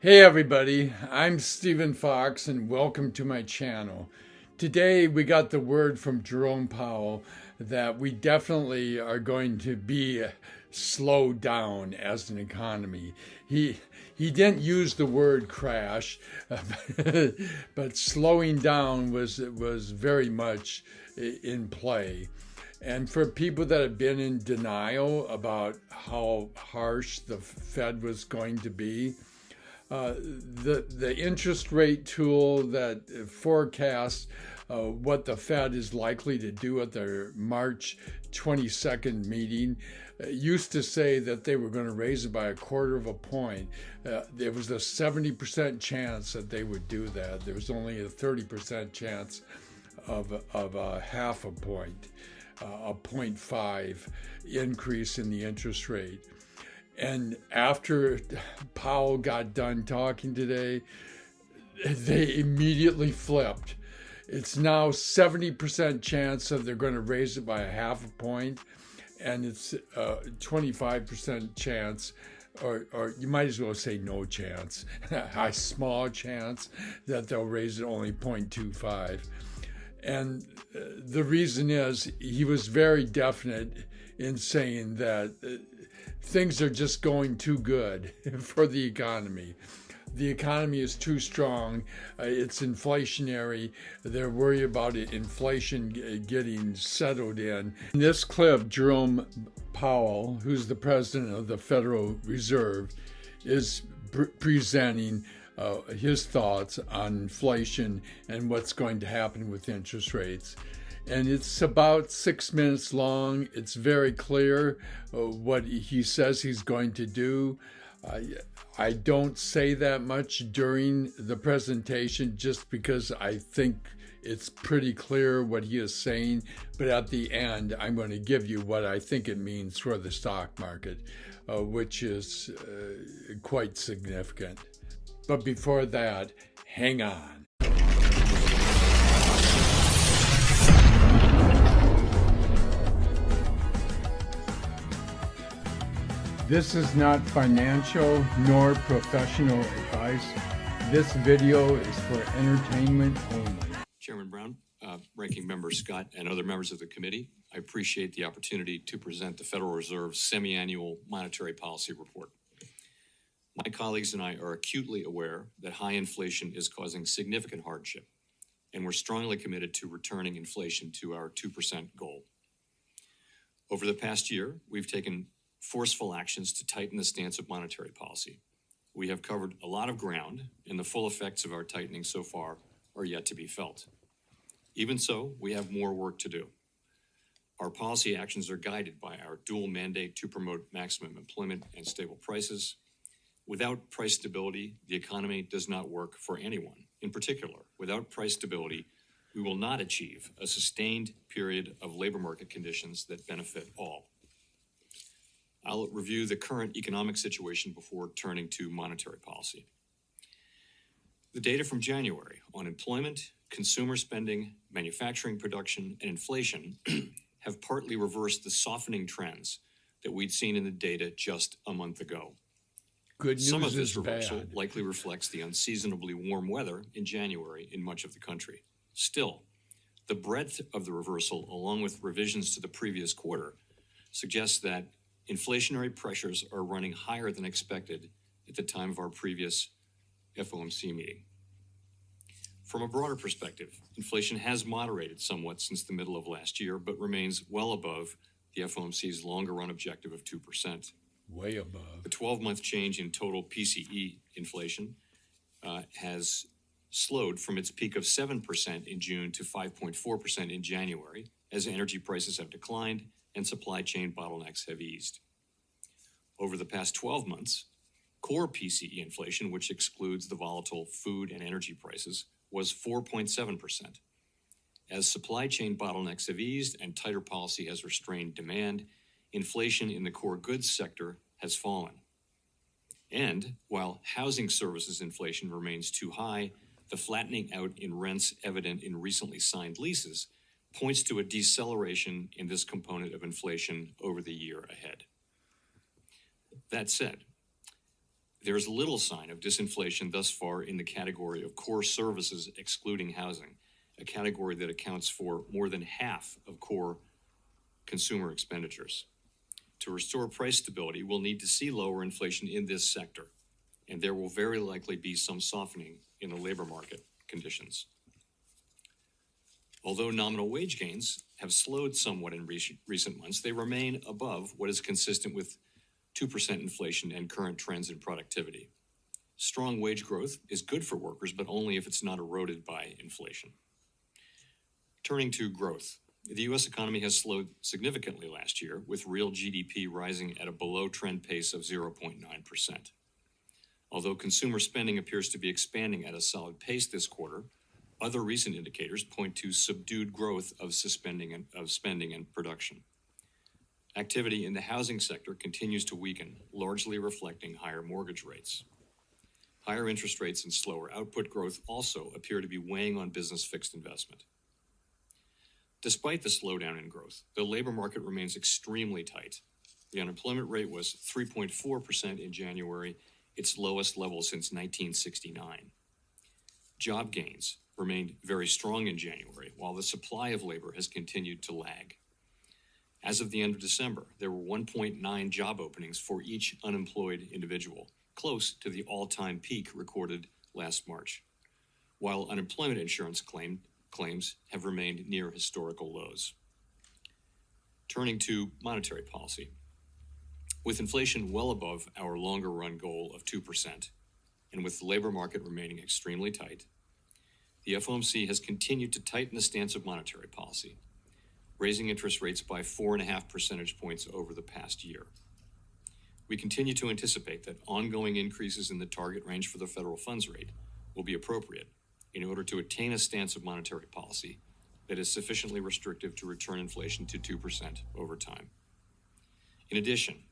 Hey everybody, I'm Stephen Fox and welcome to my channel. Today we got the word from Jerome Powell that we definitely are going to be slowed down as an economy. He didn't use the word crash, but slowing down was very much in play. And for people that have been in denial about how harsh the Fed was going to be, the interest rate tool that forecasts what the Fed is likely to do at their March 22nd meeting used to say that they were going to raise it by a quarter of a point. There was a 70% chance that they would do that. There was only a 30% chance of a half a point, a 0.5 increase in the interest rate. And after Powell got done talking today, they immediately flipped. It's now 70% chance that they're going to raise it by a half a point, and it's 25% chance, or you might as well say no chance, a small chance that they'll raise it only 0.25. And the reason is he was very definite in saying that things are just going too good for the economy. The economy is too strong. It's inflationary. They're worried about inflation getting settled in. In this clip, Jerome Powell, who's the president of the Federal Reserve, is presenting his thoughts on inflation and what's going to happen with interest rates. And it's about 6 minutes long. It's very clear what he says he's going to do. I don't say that much during the presentation just because I think it's pretty clear what he is saying. But at the end, I'm going to give you what I think it means for the stock market, which is quite significant. But before that, hang on. This is not financial nor professional advice. This video is for entertainment only. Chairman Brown, Ranking Member Scott, and other members of the committee, I appreciate the opportunity to present the Federal Reserve's semi-annual monetary policy report. My colleagues and I are acutely aware that high inflation is causing significant hardship, and we're strongly committed to returning inflation to our 2% goal. Over the past year, we've taken forceful actions to tighten the stance of monetary policy. We have covered a lot of ground, and the full effects of our tightening so far are yet to be felt. Even so, we have more work to do. Our policy actions are guided by our dual mandate to promote maximum employment and stable prices. Without price stability, the economy does not work for anyone. In particular, without price stability, we will not achieve a sustained period of labor market conditions that benefit all. I'll review the current economic situation before turning to monetary policy. The data from January on employment, consumer spending, manufacturing production, and inflation have partly reversed the softening trends that we'd seen in the data just a month ago. Good news Some of this is reversal bad. likely reflects the unseasonably warm weather in January in much of the country. Still, the breadth of the reversal, along with revisions to the previous quarter, suggests that inflationary pressures are running higher than expected at the time of our previous FOMC meeting. From a broader perspective, inflation has moderated somewhat since the middle of last year, but remains well above the FOMC's longer-run objective of 2%. Way above. The 12-month change in total PCE inflation has slowed from its peak of 7% in June to 5.4% in January, as energy prices have declined and supply chain bottlenecks have eased. Over the past 12 months, core PCE inflation, which excludes the volatile food and energy prices, was 4.7%. As supply chain bottlenecks have eased and tighter policy has restrained demand, inflation in the core goods sector has fallen. And while housing services inflation remains too high, the flattening out in rents evident in recently signed leases points to a deceleration in this component of inflation over the year ahead. That said, There is little sign of disinflation thus far in the category of core services excluding housing, a category that accounts for more than half of core consumer expenditures. To restore price stability, we'll need to see lower inflation in this sector, and there will very likely be some softening in the labor market conditions. Although nominal wage gains have slowed somewhat in recent months, they remain above what is consistent with 2% inflation and current trends in productivity. Strong wage growth is good for workers, but only if it's not eroded by inflation. Turning to growth, the U.S. economy has slowed significantly last year, with real GDP rising at a below-trend pace of 0.9%. Although consumer spending appears to be expanding at a solid pace this quarter, other recent indicators point to subdued growth of spending and production. Activity in the housing sector continues to weaken, largely reflecting higher mortgage rates. Higher interest rates and slower output growth also appear to be weighing on business fixed investment. Despite the slowdown in growth, the labor market remains extremely tight. The unemployment rate was 3.4% in January, its lowest level since 1969. Job gains remained very strong in January, while the supply of labor has continued to lag. As of the end of December, there were 1.9 job openings for each unemployed individual, close to the all-time peak recorded last March, while unemployment insurance claims have remained near historical lows. Turning to monetary policy. With inflation well above our longer-run goal of 2%, and with the labor market remaining extremely tight, the FOMC has continued to tighten the stance of monetary policy, raising interest rates by 4.5 percentage points over the past year. We continue to anticipate that ongoing increases in the target range for the federal funds rate will be appropriate in order to attain a stance of monetary policy that is sufficiently restrictive to return inflation to 2% over time. In addition,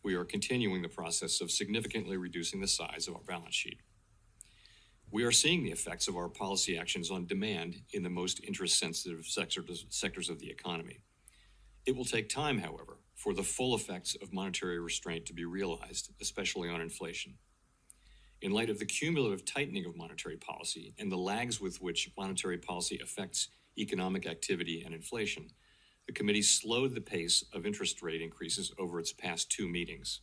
we are continuing the process of significantly reducing the size of our balance sheet. We are seeing the effects of our policy actions on demand in the most interest-sensitive sectors of the economy. It will take time, however, for the full effects of monetary restraint to be realized, especially on inflation. In light of the cumulative tightening of monetary policy and the lags with which monetary policy affects economic activity and inflation, the committee slowed the pace of interest rate increases over its past two meetings.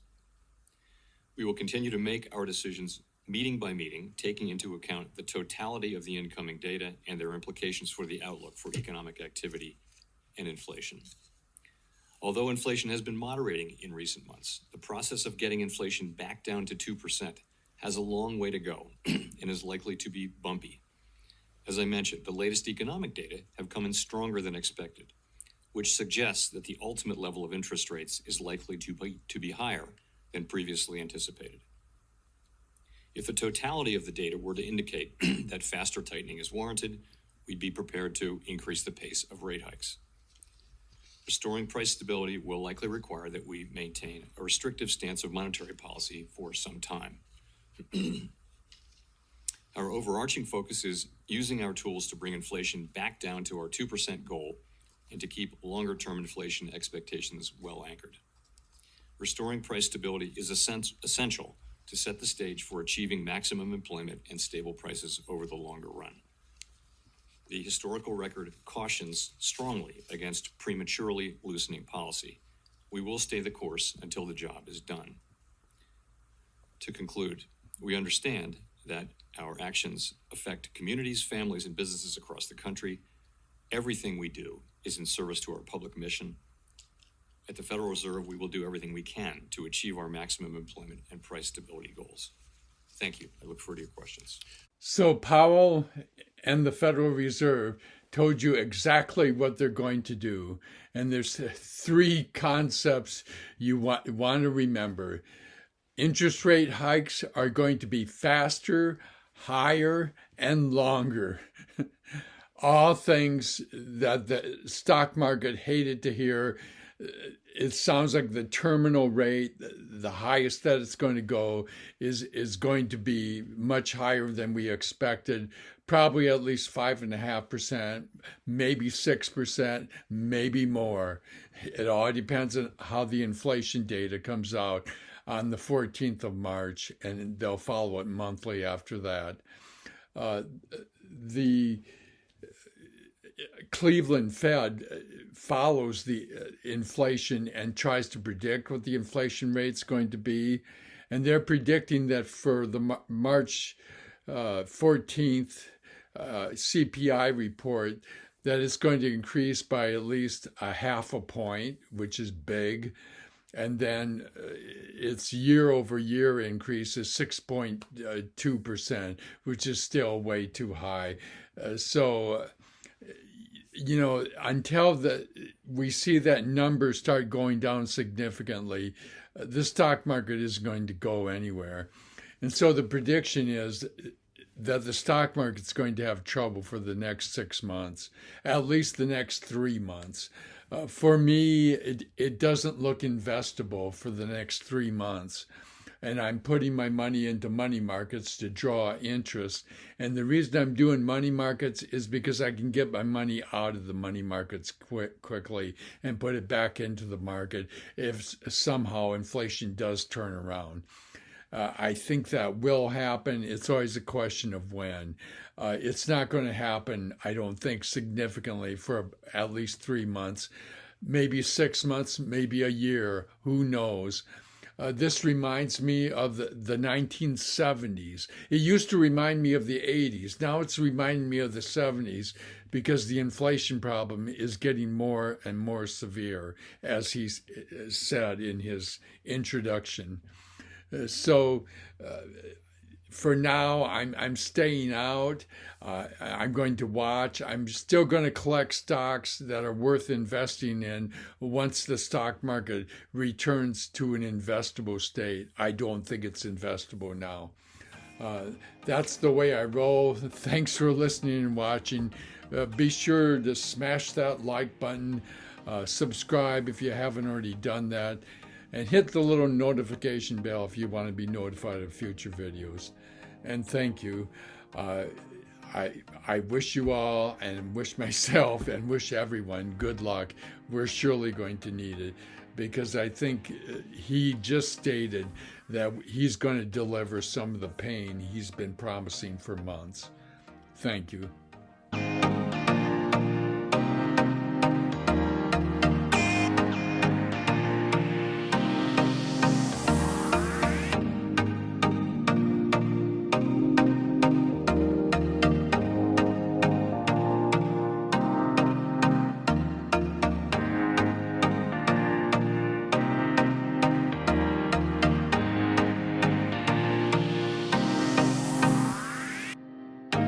We will continue to make our decisions meeting by meeting, taking into account the totality of the incoming data and their implications for the outlook for economic activity and inflation. Although inflation has been moderating in recent months, the process of getting inflation back down to 2% has a long way to go and is likely to be bumpy. As I mentioned, the latest economic data have come in stronger than expected, which suggests that the ultimate level of interest rates is likely to be higher than previously anticipated. If the totality of the data were to indicate that faster tightening is warranted, we'd be prepared to increase the pace of rate hikes. Restoring price stability will likely require that we maintain a restrictive stance of monetary policy for some time. Our overarching focus is using our tools to bring inflation back down to our 2% goal and to keep longer-term inflation expectations well anchored. Restoring price stability is essential to set the stage for achieving maximum employment and stable prices over the longer run. The historical record cautions strongly against prematurely loosening policy. We will stay the course until the job is done. To conclude, we understand that our actions affect communities, families, and businesses across the country. Everything we do is in service to our public mission. At the Federal Reserve, we will do everything we can to achieve our maximum employment and price stability goals. Thank you. I look forward to your questions. So Powell and the Federal Reserve told you exactly what they're going to do. And there's three concepts you want to remember. Interest rate hikes are going to be faster, higher, and longer. All things that the stock market hated to hear. It sounds like the terminal rate, the highest that it's going to go, is going to be much higher than we expected, probably at least 5.5%, maybe 6%, maybe more. It all depends on how the inflation data comes out. on the 14th of March, and they'll follow it monthly after that. The Cleveland Fed follows the inflation and tries to predict what the inflation rate's going to be. And they're predicting that for the March 14th CPI report, that it's going to increase by at least a half a point, which is big. And then its year over year increase is 6.2%, which is still way too high. Until we see that number start going down significantly, the stock market isn't going to go anywhere. And so the prediction is that the stock market's going to have trouble for the next 6 months, at least the next 3 months. For me, it doesn't look investable for the next 3 months. And I'm putting my money into money markets to draw interest. And the reason I'm doing money markets is because I can get my money out of the money markets quickly and put it back into the market if somehow inflation does turn around. I think that will happen. It's always a question of when. It's not going to happen, I don't think, significantly for at least 3 months, maybe 6 months, maybe a year. Who knows? This reminds me of the 1970s. It used to remind me of the 80s. Now it's reminding me of the 70s because the inflation problem is getting more and more severe, as he said in his introduction. For now, I'm staying out. I'm going to watch. I'm still going to collect stocks that are worth investing in once the stock market returns to an investable state. I don't think it's investable now. That's the way I roll. Thanks for listening and watching. Be sure to smash that like button, subscribe if you haven't already done that, and hit the little notification bell if you want to be notified of future videos. And thank you. I wish you all, and wish myself, and wish everyone good luck. We're surely going to need it, because I think he just stated that he's going to deliver some of the pain he's been promising for months. Thank you.